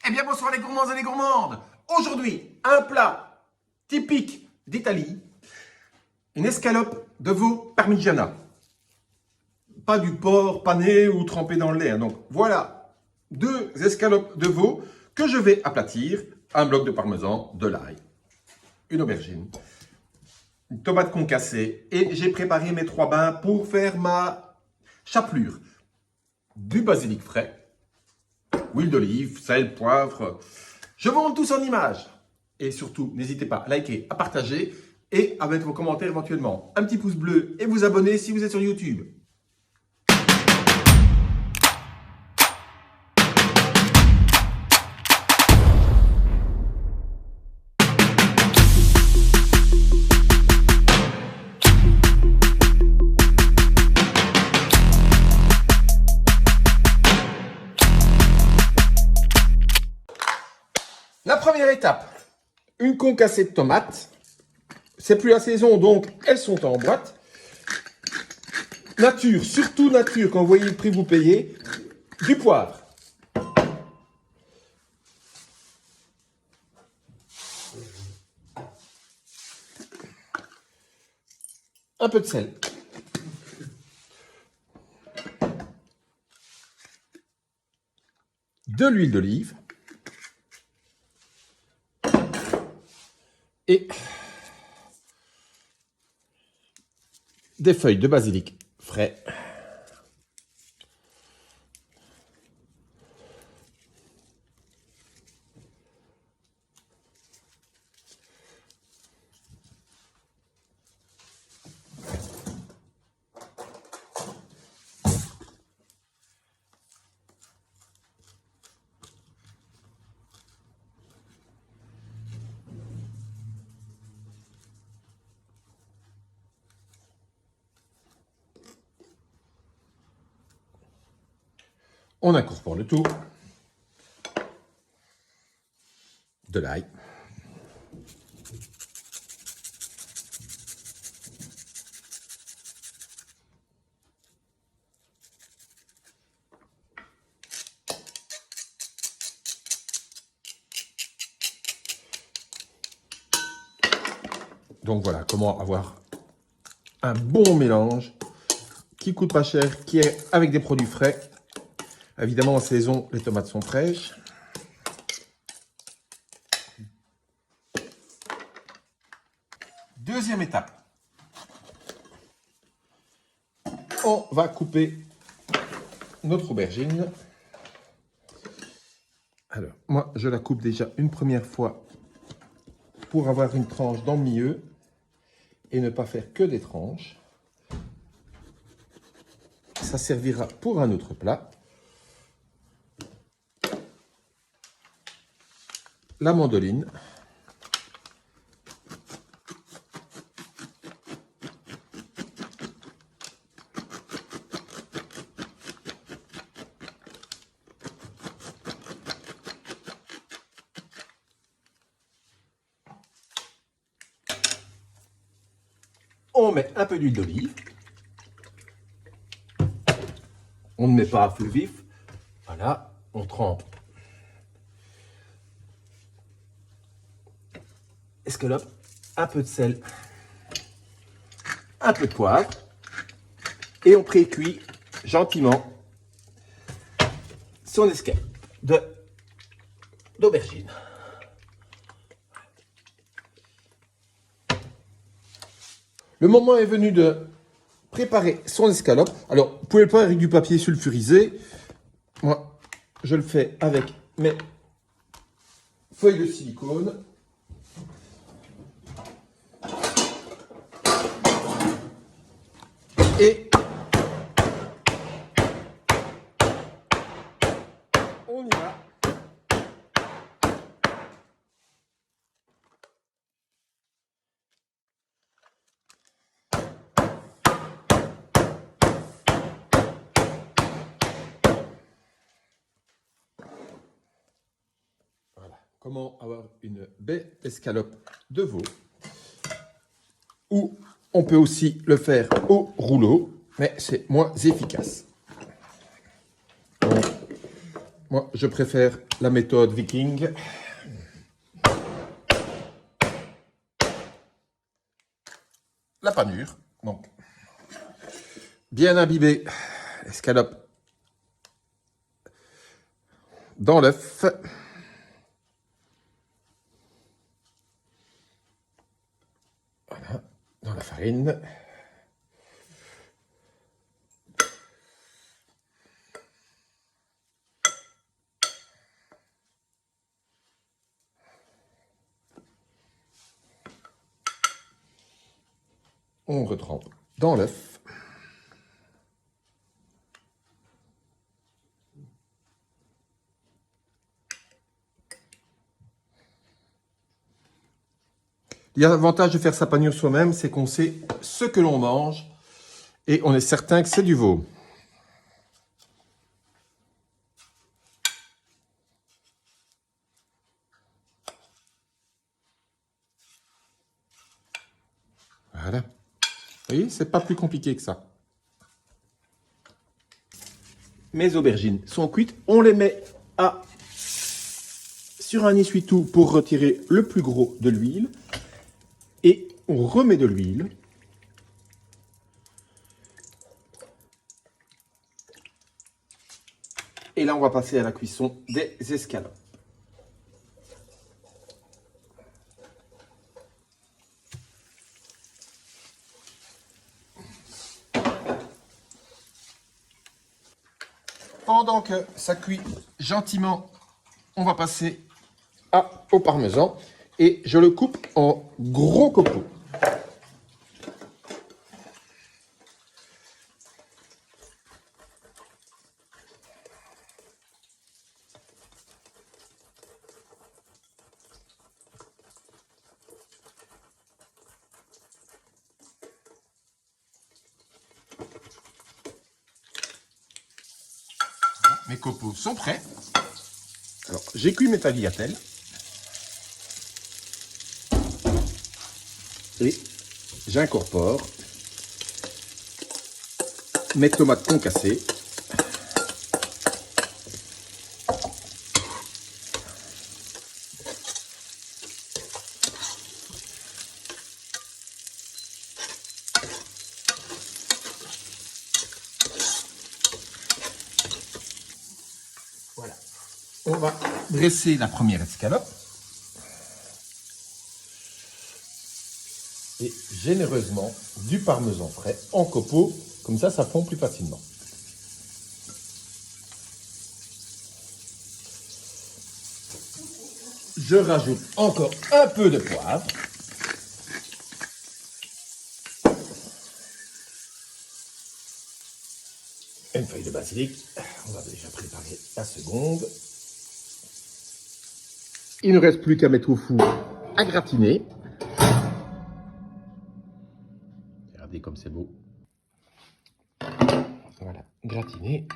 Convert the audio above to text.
Eh bien bonsoir les gourmands et les gourmandes. Aujourd'hui, un plat typique d'Italie, une escalope de veau parmigiana. Pas du porc pané ou trempé dans le lait. Donc voilà, 2 escalopes de veau que je vais aplatir. Un bloc de parmesan, de l'ail, une aubergine, une tomate concassée et j'ai préparé mes 3 bains pour faire ma chapelure. Du basilic frais, huile d'olive, sel, poivre. Je vous montre tout ça en images. Et surtout, n'hésitez pas à liker, à partager et à mettre vos commentaires éventuellement. Un petit pouce bleu et vous abonner si vous êtes sur YouTube. La première étape, une concassée de tomates. C'est plus la saison, donc elles sont en boîte. Nature, surtout nature, quand vous voyez le prix que vous payez. Du poivre. Un peu de sel. De l'huile d'olive. Et des feuilles de basilic frais. On incorpore le tout. De l'ail. Donc voilà comment avoir un bon mélange qui coûte pas cher, qui est avec des produits frais. Évidemment, en saison, les tomates sont fraîches. Deuxième étape. On va couper notre aubergine. Alors, moi, je la coupe déjà une première fois pour avoir une tranche dans le milieu et ne pas faire que des tranches. Ça servira pour un autre plat. La mandoline. On met un peu d'huile d'olive. On ne met pas à feu vif. Voilà, on trempe. Escalope, un peu de sel, un peu de poivre. Et on pré-cuit gentiment son escalope d'aubergine. Le moment est venu de préparer son escalope. Alors, vous pouvez le faire avec du papier sulfurisé. Moi, je le fais avec mes feuilles de silicone. Et on y va. Voilà. Comment avoir une belle escalope de veau. Ou on peut aussi le faire au rouleau, mais c'est moins efficace. Donc, Moi, je préfère la méthode viking. La panure, donc, bien imbibée, escalope dans l'œuf. Voilà, dans la farine. On retrempe dans l'œuf. L'avantage de faire sa panure soi-même, c'est qu'on sait ce que l'on mange et on est certain que c'est du veau. Voilà. Vous voyez, c'est pas plus compliqué que ça. Mes aubergines sont cuites. On les met sur un essuie-tout pour retirer le plus gros de l'huile. Et on remet de l'huile. Et là, on va passer à la cuisson des escalopes. Pendant que ça cuit gentiment, on va passer au parmesan et je le coupe en gros copeaux. Mes copeaux sont prêts. Alors, j'ai cuit mes tagliatelles. Et j'incorpore mes tomates concassées. Voilà. On va dresser la première escalope. Et généreusement du parmesan frais en copeaux, comme ça fond plus facilement. Je rajoute encore un peu de poivre. Une feuille de basilic. On va déjà préparer la seconde. Il ne reste plus qu'à mettre au four à gratiner. Regardez comme c'est beau. Voilà, gratiné.